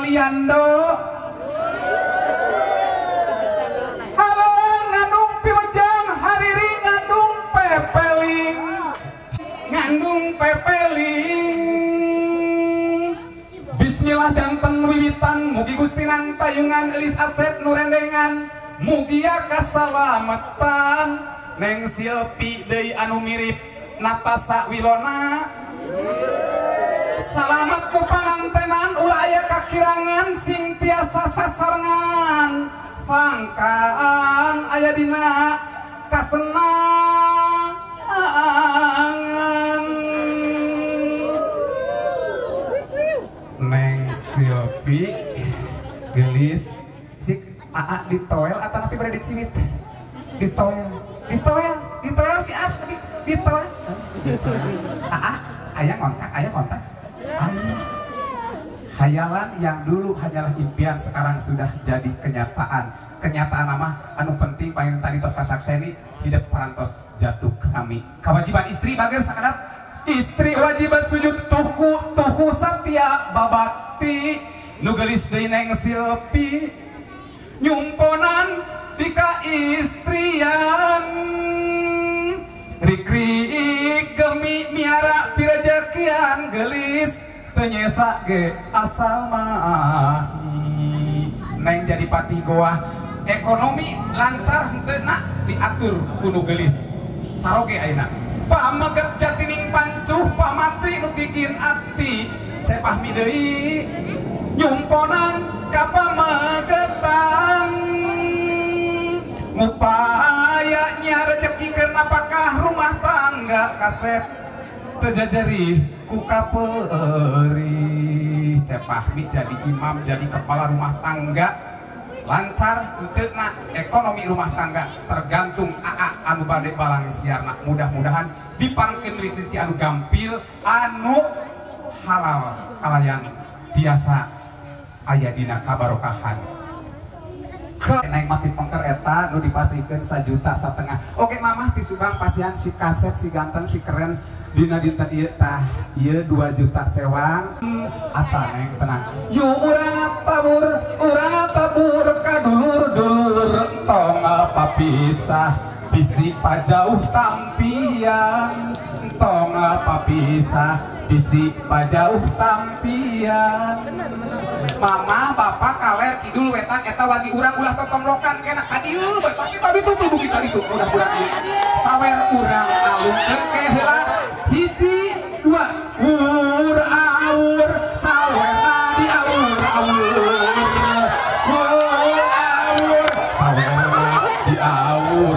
Aliando. Halo ngandung piwajang hariri ngandung pepeling. Ngandung pepeling. Bismillah janten wiwitan mugi Gusti nang tayungan Elis Asep nurendengan mugia kasalamatan Neng Silpi deui anu mirip Natasha Wilona. Salamat ku pangantenan ulah aya kakirangan sing tiasa sasarengan sangkaan aya dina kasenangan. Neng Silpi gelis cik aa ditoel atau napi pada dicimit ditoel si as ditoel aa ayah kontak ayah hayalan yang dulu hanyalah impian sekarang sudah jadi kenyataan nama anu penting paling tadi tos kasakseni hidup parantos jatuh kami kewajiban istri bager sakadat istri wajiban sujud tuhu satya babakti nugelis deui Neng Silpi nyumponan di kaistrian rikrik gemi miara pirajakian gelis penyesa ge asal mahi Neng jadi pati goa ekonomi lancar henteu diatur kuno gelis saroge ayeuna pamaget jatining pancuh pamatri nu tigin ati cepah mi deui nyumponan kapamagetan ngupayanya rezekikeun apakah rumah tangga kasep terjajari ku kapeuri cepah mi jadi imam jadi kepala rumah tangga lancar henteu ekonomi rumah tangga tergantung aa anu bade balang siarna mudah-mudahan diparengkeun rezeki anu gampil anu halal kalayan tiasa aya dina kabarokahan ke naik mati pengker eta nu dipasrikeun 1,5 juta. Oke mamah ti Subang pasian si kasep si ganteng si keren dina dinten ieu tah ieu 2 juta sewang acan neng tenang yu urang tabur ka dulur tong papisah bisi pajauh tampian tong papisah bisi pajauh tampian. Mama bapak kaler kidul wetan eta wagi urang ulah totonglokan kena kadieu tapi tadi tuh dugi kaditu mudah-mudahan ieu sawer urang alungkeun ke heula hiji dua ur aur sawerna di aur sawerna di aur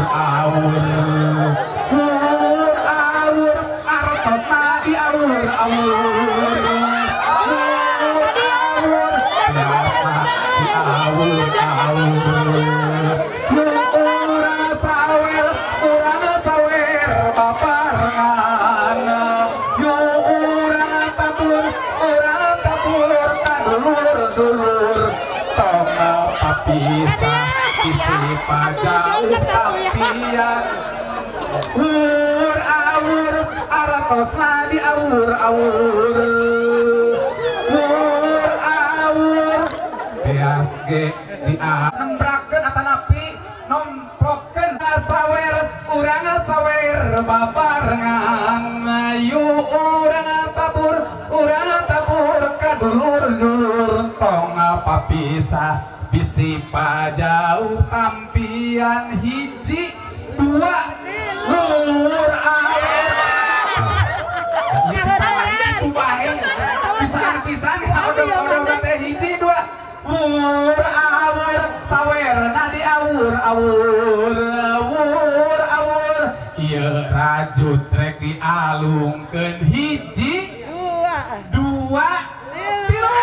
artosna di aur isi pajauh tampian ur aur aratosna di aur beas ge di nembrakeun atanapi nomplokkeun sawer urang sawer babarengan yu urang tabur ka dulur tong papisah bisi pajauh tampian hiji dua lur awer itu bae pisan odong teh hiji dua lur awer sawerna di aur ieu rajut rek dialungkeun hiji dua tilu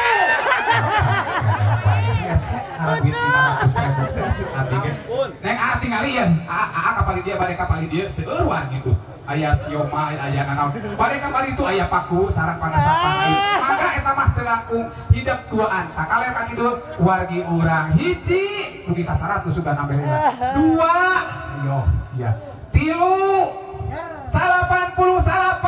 duit 500.000 cik abdi kan neng a tingali ya a kapali dia bade kapali dia seueur gitu aya siomay aya nanaon bade kapali itu aya paku sarang panasapan mangga eta mah teu langkung hidup duaan kakale kaki dulu wargi urang hiji mugi ka 100 sudah nambah heula dua yo sia tilu 88 100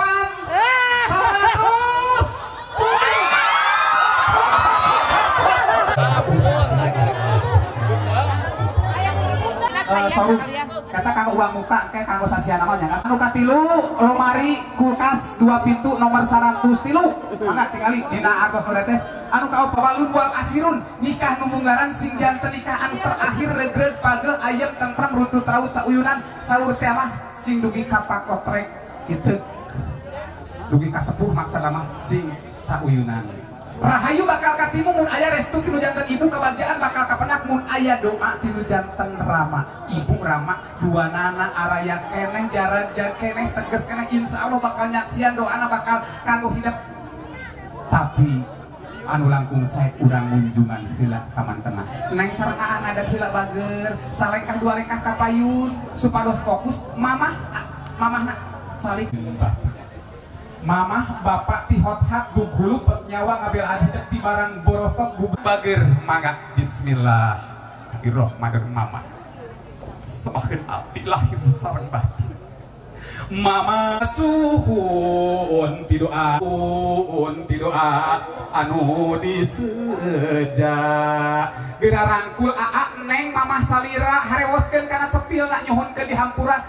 kata kanggo uang muka kayak kanggo sasian namanya anu katilu lemari kulkas 2 pintu nomor 103 mangga tingali dina artos nu receh anu kaopawalun wal akhirun nikah nu munggaran sing janten nikah anu terakhir regreg page ayem tentrem runtut raut sauyunan saur teh mah sing dugi ka pakotrek itu dugi ka sepuh maksana mah sing sauyunan rahayu bakal katimu mun aya restu tinu janten ibu kebahagiaan bakal kapenak mun aya doa tinu janten rama ibu rama dua nana araya keneh jarak keneh teges keneh insyaallah bakal nyaksian doana bakal kanggo hidup tapi anu langkung saya urang munjungan heula ka mantena neng sareng ada heula bager salengkah dua lengkah ka payun supados fokus mamahna salik mamah bapak ti hot-hat gugulup nyawa ngambil adidep ti barang borosok bager mangga bismillahirrahmanirrahim mama semakin abdi lahir sareng batin mama suhun ti doa anu diseja geura rangkul aa neng mamah salira harewoskeun kana cepil nak nyuhunkeun di hampura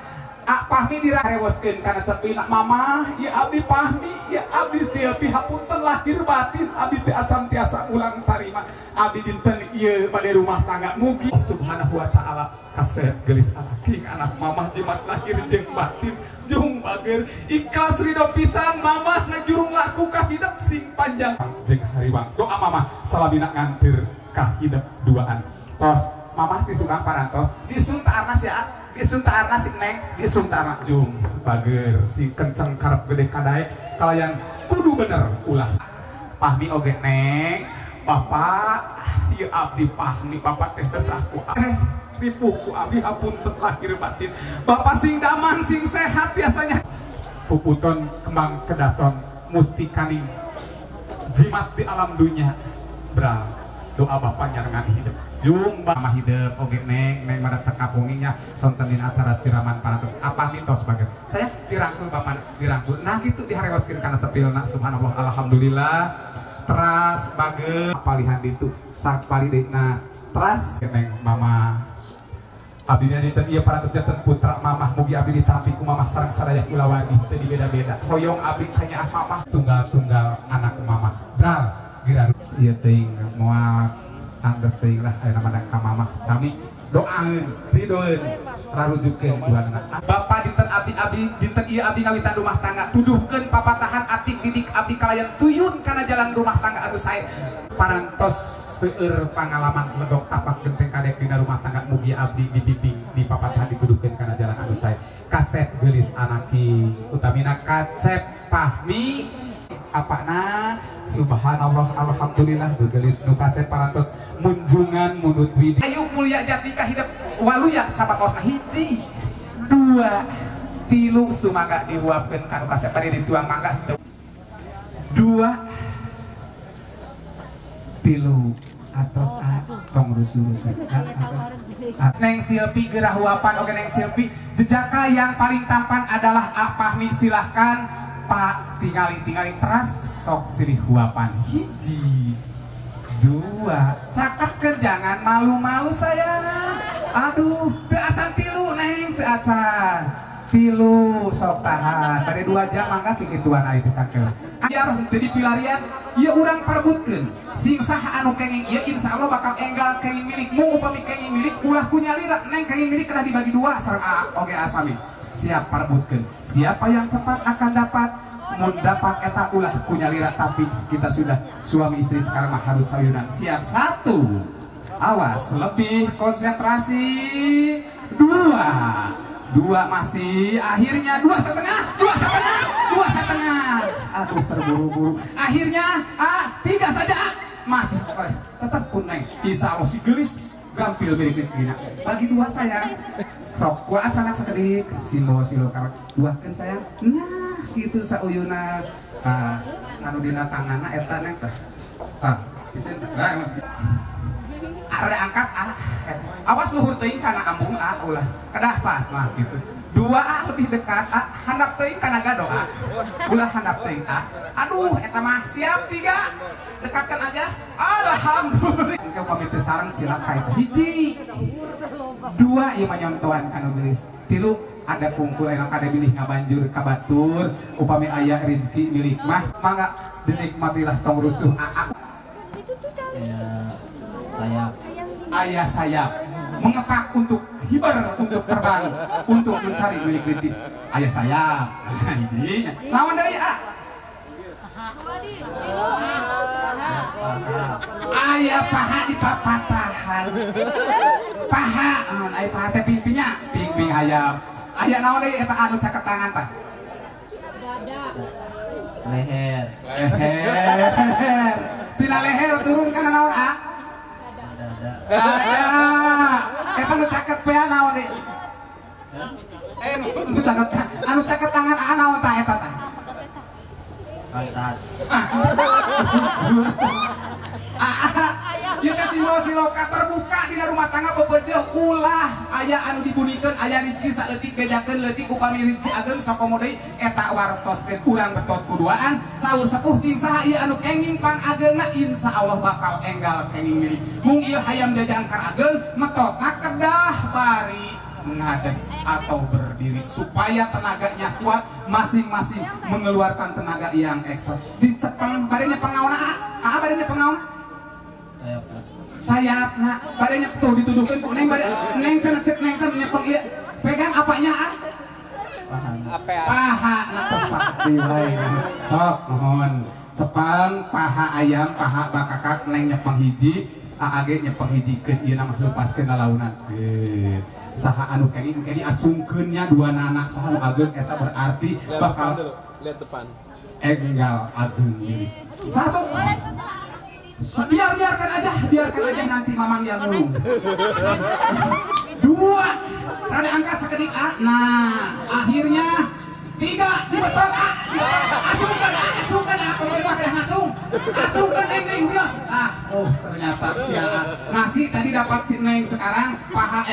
Pahmi dirarewoskeun kana cepina mama ya abdi pahmi ya abdi sieupi hapunten lahir batin abdi teh acan tiasa ulang tarima abdi dinten ieu bade rumah tangga mugi subhanahu wa taala kasep gelis anaking anak mamah jimat lahir jeung batin jung bager ikhlas ridho pisan mamah ngajurung laku ka hidup sing panjang jeung hariwang doa mamah salabina ngantir ka hidup duaan tos mamah tisunggang parantos disun ta arnas ya disun ta arnas si neng disun ta arnas jung bager si kenceng karep gede kadaek kalayan kudu bener ulah pahmi oge neng bapak ieu abdi pahmi bapak teh sesaku dipuku abdi hapunten lahir batin bapak sing damang sing sehat biasanya puputon kembang kedaton mustikani jimat di alam dunia bral doa bapak nyarengan hidup jung mama hidup oge neng mada cekapunginya sonten dina acara siraman paratus apa mitos baget saya dirangkul bapak dirangkul nah gitu diharewaskeun kana cepilna subhanallah alhamdulillah teras baget palihan ditu sak pali deuna teras neng mama abdi dina dinten ieu paratus janten putra mamah mugi abdi ditampi ku mamah sareng sadaya ulawadi teu dibeda-beda hoyong abdi ka nyaah mamah tunggal-tunggal anak mamah bral geura ieu teuing moal angges teuing lah aya namana ka mamah sami doaeun ridoeun rarujukeun duana bapak dinten abdi dinten ieu abdi ngawitan rumah tangga tuduhkeun papatahan atik didik abdi kalayan tuyun kana jalan rumah tangga anu sae parantos seueur pangalaman legok tapak genteng kadek dina rumah tangga mugi abdi dibimbing di papatahan dituduhkeun kana jalan anu sae kasep geulis anaki utamina kasep pahmi apana subhanallah alhamdulillah gelis nu kasep parantos munjungan munut widi ayo mulia jati ka hidup waluya sabatosna hiji 2 3 sumangga diuapkeun kanu kasep bari dituang mangga 2 3 atos tong rusu-rusu neng silpi gerah huapan oke neng silpi jejaka yang paling tampan adalah Pahmi silahkan Pak tingali teras sok silih huapan hiji 2 cakapkeun jangan malu-malu sayang aduh teu acan 3 neng teu acan 3 sok tahan bade 2 jam mangga kikituan ari teh cakel aya teu dipilarian ieu urang parebutkeun sing saha anu kenging ieu insyaallah bakal enggal kenging milikmu upami kenging milik ulah ku nyalira neng kenging milik kena dibagi 2 sareng oge asami siap parebutkeun siapa yang cepat akan dapat mun dapat eta ulah kunyalira tapi kita sudah suami istri sekarang mah harus sayunan siap 1 awas lebih konsentrasi 2 masih akhirnya 2,5 aduh terburu-buru akhirnya 3 saja masih tetap kuneng insya Allah si gelis gampil mirip gina bagi 2 sayang sok gua acanak sakedik simbo silo karak 2 kan sayang nah gitu sauyuna anu dina tanganna eta neng teh dicen ada angkat awas luhur teuing kana ambung ulah kedah pas lah gitu 2 lebih dekat handap teuing kana gado ulah handap teuing aduh eta mah siap 3 dekatkan aja alhamdulillah engke pamit sareng cilaka hiji Dua ieu mah nyontohan kanu geulis. Tilu ada kungkul enak kada bilih ngabanjur ka batur upami aya rezeki milik mah mangga dinikmatilah tong rusuh aa. Sayap. Ayah sayap mengepak untuk hibar, untuk terbang, untuk mencari milik rezeki. Ayah sayap. Hiji. Lawan deui a. Ayah paha di papatahan. Paha, aya paha teh ping-pingnya, ping-ping hayam. Aya naon deui eta anu caket tangan tah? Leher. Leher. Tina leher turun kana naon a? Dada. Eta nu caket pea naon deui? Anu caket tangan a naon tah eta tah? Pantat. Ieu teh simbol-siloka terbuka dina rumah tangga bebeujeuh ulah aya anu dibunikeun aya rezeki saeutik bedakeun leutik upami rezeki ageng sakomo deui eta wartoskeun urang betot kuduaan saur sepuh sing saha ieu anu kenging pang ageungna insyaallah bakal enggal kenging milik mung ieu hayam jajan kar ageng metotna kedah bari ngadeg atau berdiri supaya tenaganya kuat masing-masing mengeluarkan tenaga yang ekstra. Di Jepang badanya pangnaon a badanya pangnaon sayap nah badanya tuh dituduhkan ku neng bade neng cenah cek neng teh nyepeng ieu pegang apanya a paha nah tos paha deui wae sok mohon Jepang paha ayam paha bakakak neng nyepeng hiji aage nyepeng hijikeun ieu mah lepaskeun lalaunan saha anu kenging acungkeunnya dua nana saha anu ageng eta berarti bakal lihat depan enggal ageng milik satu. Biarkan aja nanti mamang yang ngulung. Dua, rada angkat sekedik a. Nah, akhirnya tiga dibetot a. Acungkan a. Kalau kita kena ngacung, acungkan neng bios. Oh ternyata sialan. Nasi tadi dapat si neng sekarang paha.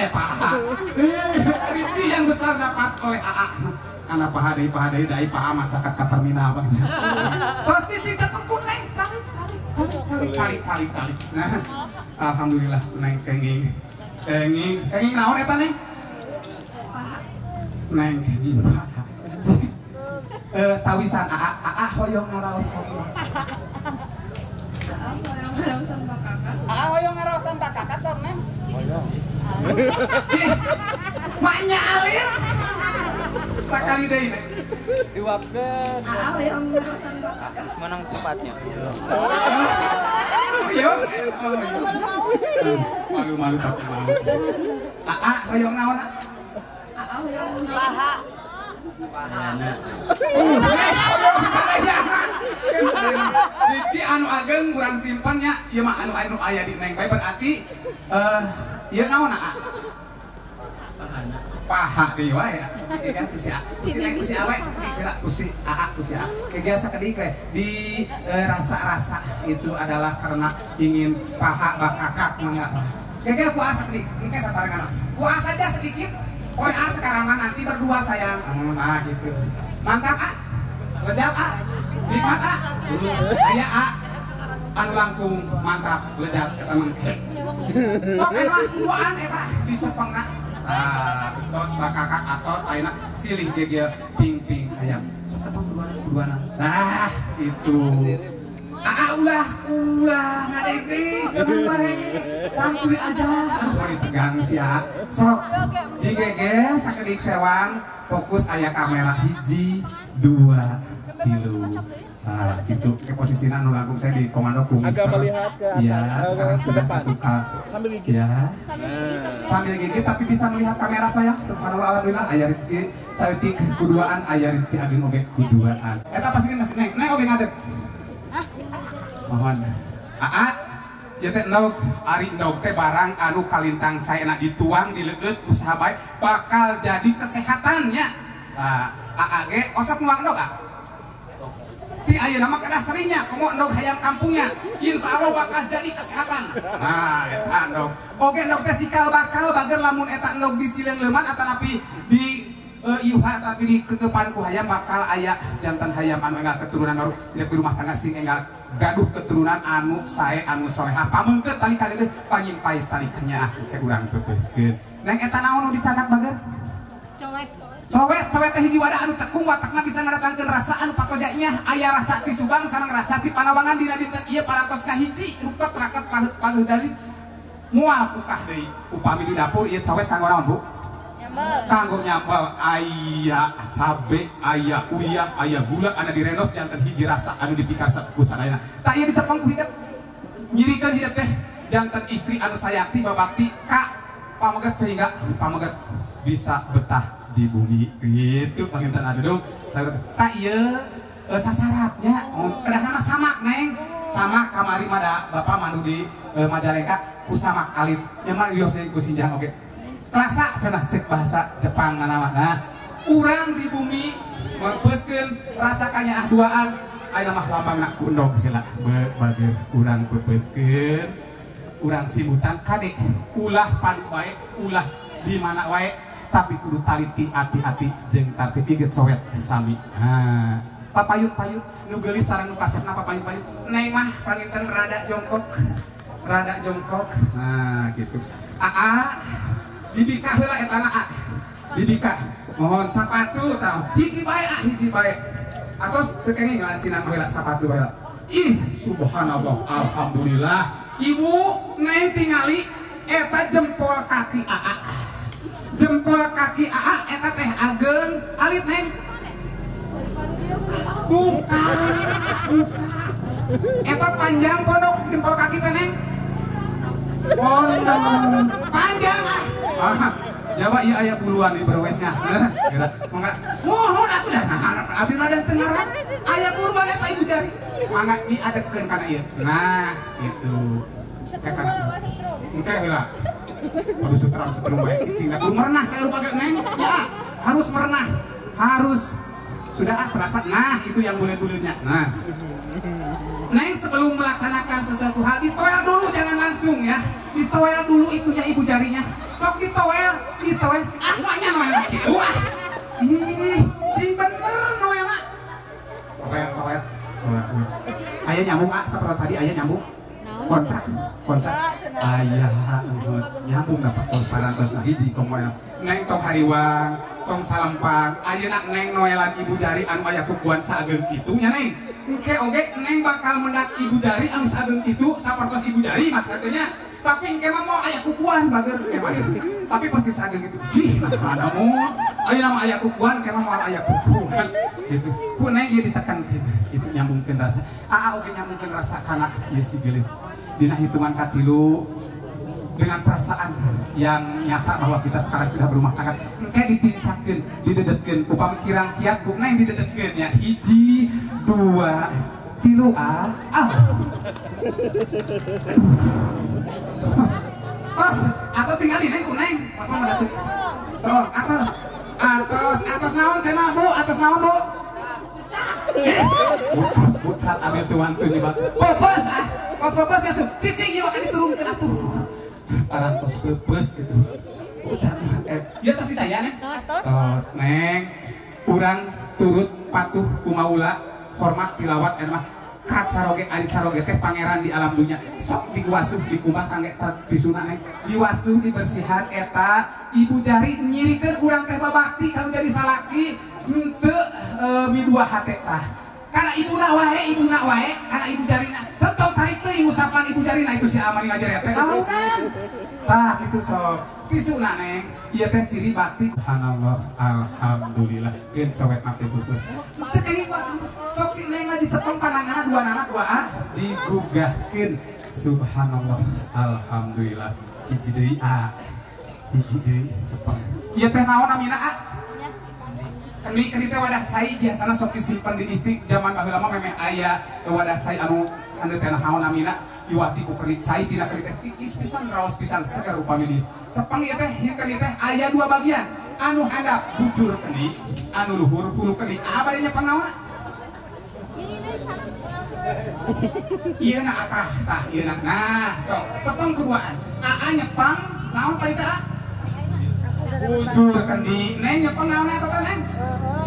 Rezeki yang besar dapat oleh a. Karena paha deui dai paha mah caket ka terminal banget. Pasti si tepengku neng cari. Nah, alhamdulillah neng kenging naon eta neng? Neng kenging paha. Tawisan aa hoyong ngaraosan. Hoyong ngaraosan Pak Kakak sok neng. Hoyong. Maknya alir. Sakali deui neng. Diwapkeun. Hoyong ngaraosan Pak Kakak. Menang cepatnya. Malu tapi mau. Hoyong naon? Hoyong paha. Pahana. Bisa aja. Rezeki anu ageng urang simpennya ieu mah anu aya di neng bae berarti ieu naon Pahana. paha deui wae kan kusi neng kusi awe sakedik gerak kusi a kege sakedik we di rasa-rasa itu adalah karena ingin paha bakakak mangga kege kuasa sakedik engke sasarengan kuasa saja sedikit oleh a sekarang mah nanti berdua sayang nah gitu mantap a lejat a nikmat a aya a anu langkung mantap lejat eta mangke sok anu kuduaan eta di Jepangna betot bakakak atos ayeuna silih gegel ping hayam sok cepeng kuduana nah gitu ulah ngadeg tenang bae santuy aja aduh ditegang sia sok digegel sakedik sewang fokus aya kamera hiji dua tilu gitu ke posisinya anu langkung saya di komando ku Mister. Iya, sekarang sudah 1K. Ya. Sambil gigit tapi bisa melihat kamera saya. Subhanallah alhamdulillah aya rezeki saeutik kuduaan aya rezeki ageng oge kuduaan. Eta pasikeun masih neng oge ngadeg. Mohon. Ya teh nog ari nog teh barang anu kalintang saena dituang dileut ku sahabat bakal jadi kesehatannya. Ge osok nuang nog ti ayeuna mah kada serinya komo endog hayam kampungnya insyaallah bakal jadi kesehatan nah eta endog oge endog teh cikal bakal bager lamun eta endog disileun leuman atanapi di iuha tapi di kekepanku hayam bakal aya jantan hayam anu enggak keturunan baru hidup di rumah tangga sing enggak gaduh keturunan anu sae anu solehah pameungkeut tali kadeuh panyimpai talikanya ke urang peupeuskeun neng eta naon nu dicadak bager cowet teh hiji wadah anu cekung watakna bisa ngadatangkeun rasa anu patojanya aya rasa ti Subang sareng rasa ti Panawangan dina dinten ieu parantos ka hiji rukot raket pageut dalit moal pukah deui upami di dapur ieu cowet kanggo naon Bu kanggo nyambal aya cabe aya uyah aya gula anu direnos janten hiji rasa anu dipikarsa ku sadayana tah ieu dicepeng ku hidup nyirikeun hidup teh janten istri anu sayakti babakti ka pamegat sehingga pamegat bisa betah di bumi gitu panginten adu dong saya tak iya sasarapnya kedah nama samak neng sama kamari mada bapak mandu di Majalengka ku samak alit nyaman yos dari ku sinjang oke kelasa cenah cek bahasa Jepang nama nah urang di bumi mempeuskeun rasa kanya duaan aya mah lambang nak kundog heula bager urang pepeuskeun urang sibutan kadek ulah pan wae ulah di mana wae tapi kudu taliti hati-hati jeung tartib ieu cowet sami nah papayun-payun nu geulis sareng nu kasepna papayun-payun neng mah panginten rada jongkok nah gitu dibika heula eta na dibika mohon sapatu tah hiji bae atos teu kenging lancinan heula sapatu heula ih subhanallah alhamdulillah ibu neng tingali eta jempol kaki eta teh ageng alit neng buka eta panjang pondok jempol kaki teh neng pondok panjang Jawa iya aya buluan di berwesnya mangga mohon atuh dah nah abdi mah dan teu ngaran aya buluan eta ibu jari mangga diadekeun kana ieu nah itu kakak engke heula aduh setrum baik cicing kudu merenah saya lupa gak neng ya harus merenah harus sudah terasa nah itu yang bulir-bulirnya nah neng sebelum melaksanakan sesuatu hal ditoel dulu jangan langsung ya ditoel dulu itunya ibu jarinya sok ditoel maknya noel gitu ih sing bener noelna toel aya nyambung seperti tadi aya nyambung kontak ayah nyambung dapat parantos hiji komoel neng tong hariwang tong salempang ayeuna neng noelan ibu jari anu aya kukuan sageung kitu nya neng engke oge neng bakal mendak ibu jari anu sageung kitu sapertos ibu jari maksudnya tapi engke mah moal aya kukuan bager engke mah tapi pasti sageung kitu jih ada moal ayeuna mah aya kukuan engke mah moal aya kukuan gitu ku neng ieu ditekankeun itu nyambungkeun rasa oge nyambungkeun rasa kana ieu si gelis dina hitungan katilu dengan perasaan yang nyata bahwa kita sekarang sudah berumah tangga engke ditincakeun didedetkeun upami kirang kiat ku neng didedetkeun ya hiji dua tilu tos atau tinggal neng ku neng apa mau datang tuh atas naon cenah Bu atas naon Bu pucat ambil tuan tuh nih bang popes kos popes ya cicing ieu akan diturunkeun atuh parantos popes gitu pucat ieu tos dicaya neng tos neng urang turut patuh kumaula hormat tilawat mah kacaroge ari caroge teh pangeran di alam dunia sok diwasuh dikumbah kangge tisuna neng diwasuh dibersihan eta ibu jari nyirikeun urang teh babakti kalau jadi salaki henteu midua hate tah kana ibuna wae kana ibu jarina tetep tarik teuing usapan ibu jarina itu si amani ngajar teh lamunan tah kitu sok tisuna neng ieu teh ciri bakti subhanallah alhamdulillah geun sowet mah teh putus teu keuing sok si nengna dicepeng pandanganna duanana digugahkeun subhanallah alhamdulillah hiji deui cepeng ieu teh naon namina Keni teh wadah cai biasana sok disimpen di istri zaman baheula mah memeh aya wadah cai anu handeup teh naon namina diwati ku keni cai tina keni teh tipis pisan raos pisan seger upami di cepeng ieu teh hieu keni teh aya dua bagian anu handap bujur keni anu luhur hulu keni bade nyepeng naonna ieu na atah tah ieu na nah sok cepeng keduaan nyepeng naon tadi teh bujur kendi nengnya pengauna atau neng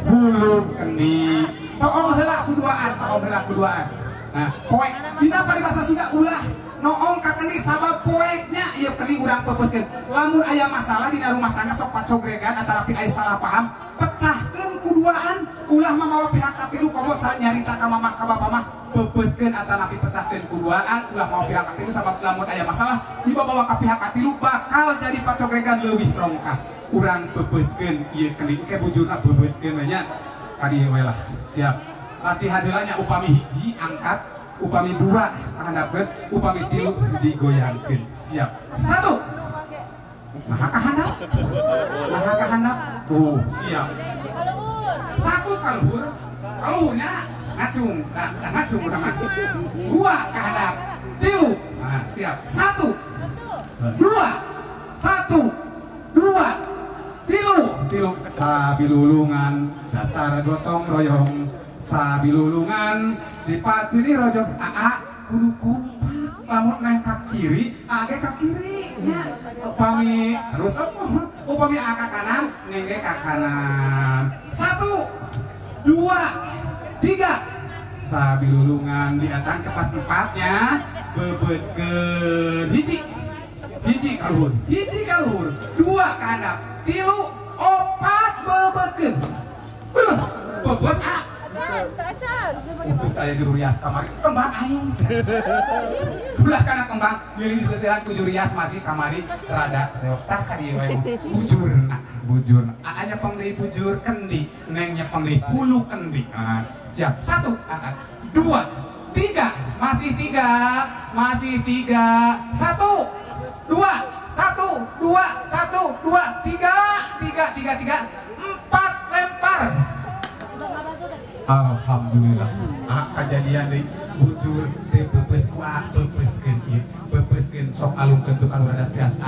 hulu kendi toong heula kuduaan nah poek dina paribasa Sunda ulah noong ka kendi sabab poeknya ieu kendi urang peupeuskeun lamun aya masalah dina rumah tangga sok pacogregan antara pi aya salah paham pecahkeun kuduaan ulah mamawa pihak katilu komo cara nyarita ka mamah ka bapa mah peupeuskeun antara napi pecahkeun kuduaan ulah mamawa pihak katilu sabab lamun aya masalah dibawa ka pihak katilu bakal jadi pacogregan leuwih rongkah urang peupeuskeun ieu kendi ke bujurna beubeutkeun we nya ka dieu we lah siap latihan heula nya upami hiji angkat upami dua kahandapkeun upami tilu digoyangkeun siap 1 nah kahandap siap 1 kaluhurnya ngacung udah mah 2 kahandap tilu nah siap 1 2 tilu sabilulungan dasar gotong royong sabilulungan sifat sini rojok kudu kompak lamun neng ka kiri age ka kiri nya upami terus upami ka kanan neng ge ka kanan 1 2 3 sabilulungan diatan ke pas 4-nya bebeutkeun hiji kaluhur 2 kahandap tilu 4 bebeutkeun bebos untuk aya juru rias kamari kembang aing ulah kana kembang milih disesiran ku juru rias mati kamari rada seok tah ka dieu we bujur anya pangdeui bujur kendi nengnya pangdeui hulu kendi siap 1 angkat 2 3 masih 3 1 2 1 2 1 2 3 4 lempar alhamdulillah kejadian deui bujur teu peupeus ku peupeuskeun ieu peupeuskeun sok alungkeun tu kalau rada tias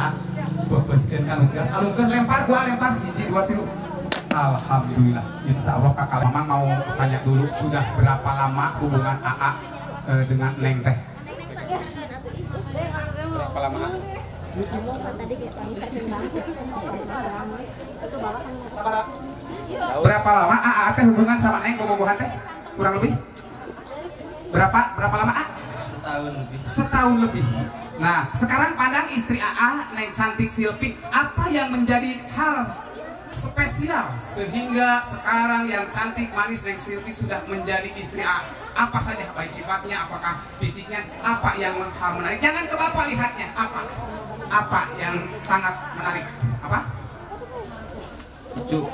peupeuskeun kalau tias alungkeun lempar hiji 2 3 alhamdulillah insyaallah kakak Mamang mau tanya dulu sudah berapa lama hubungan AA dengan Neng teh berapa lama berapa lama AA teh hubungan sama Neng bobogohan teh kurang lebih berapa lama A? Setahun lebih. Nah sekarang pandang istri AA Neng cantik Silvi apa yang menjadi hal spesial sehingga sekarang yang cantik manis Neng Silvi sudah menjadi istri AA apa saja baik sifatnya apakah fisiknya apa yang hal menarik jangan ke bapak lihatnya apa yang sangat menarik apa lucu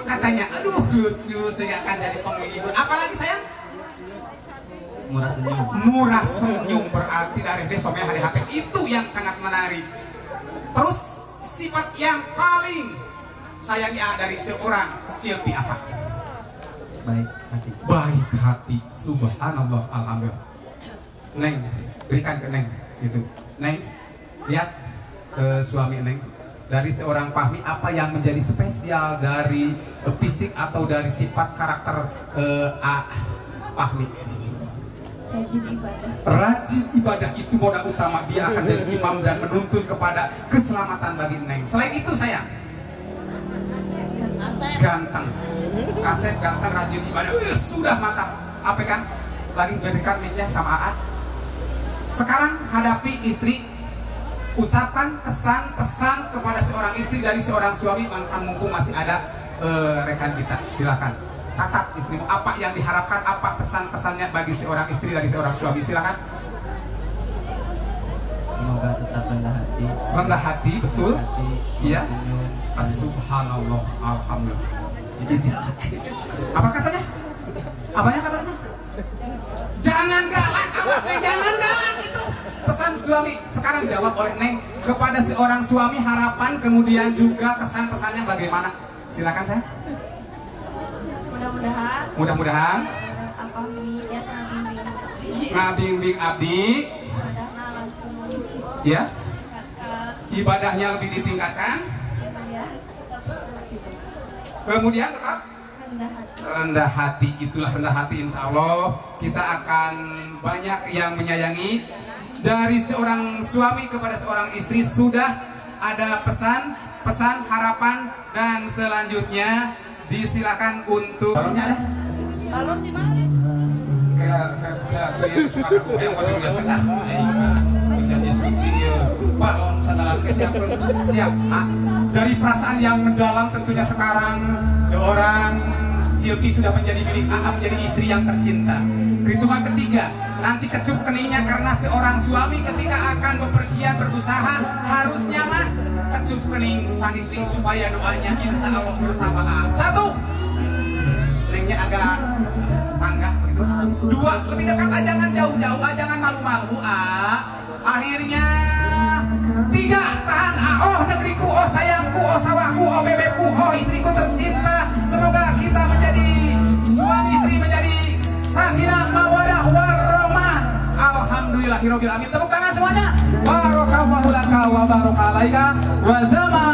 katanya aduh lucu sehingga akan jadi penghibur apalagi sayang murah senyum berarti dari besoknya hari HP itu yang sangat menarik terus sifat yang paling sayangi dari seorang Silvi apa baik hati subhanallah alhamdulillah Neng berikan ke Neng gitu Neng lihat ke suami Neng dari seorang Fahmi apa yang menjadi spesial dari fisik atau dari sifat karakter Fahmi rajin ibadah itu modal utama dia akan jadi imam dan menuntun kepada keselamatan bagi Neng selain itu sayang ganteng Kasep ganteng rajin ibadah sudah mantap apa kan lagi berikan mic-nya sama AA sekarang hadapi istri ucapan kesan pesan kepada seorang istri dari seorang suami mumpung masih ada rekan kita silakan tatap istrimu apa yang diharapkan apa pesan-pesannya bagi seorang istri dari seorang suami silakan semoga tetap rendah hati betul iya subhanallah alhamdulillah jadi apa katanya apanya katanya jangan galak awas Neng jangan galak itu pesan suami sekarang jawab oleh Neng kepada seorang suami harapan kemudian juga kesan pesannya bagaimana silakan saya mudah-mudahan apa biasa ngabimbing abdi ya ibadahnya lebih ditingkatkan kemudian tetap rendah hati itulah rendah hati insya Allah kita akan banyak yang menyayangi dari seorang suami kepada seorang istri sudah ada pesan pesan, harapan, dan selanjutnya disilakan untuk balonnya ada. Balon di mana? Kira tuh ya suka aku yang waktu biasa menjadi suci ya. Balon sandalan ke siap. Dari perasaan yang mendalam tentunya sekarang seorang Silpi sudah menjadi milik AA, menjadi istri yang tercinta. Kehitungan ketiga, nanti kecup keningnya karena seorang suami ketika akan bepergian berusaha harusnya mah kecup kening sang istri supaya doanya insya Allah bersama AA. 1, keningnya agak tangga begitu. 2, lebih dekat aja, jangan jauh-jauh, jangan malu-malu. Akhirnya 3, tahan. Oh negeriku, oh sayangku, oh sawahku, oh bebekku, oh istriku tercinta. Semoga kita menjadi suami istri, menjadi sakinah mawadah warahmah. Alhamdulillahirabbil alamin. Tepuk tangan semuanya. Barakallahu laka wa baraka alaika wa zama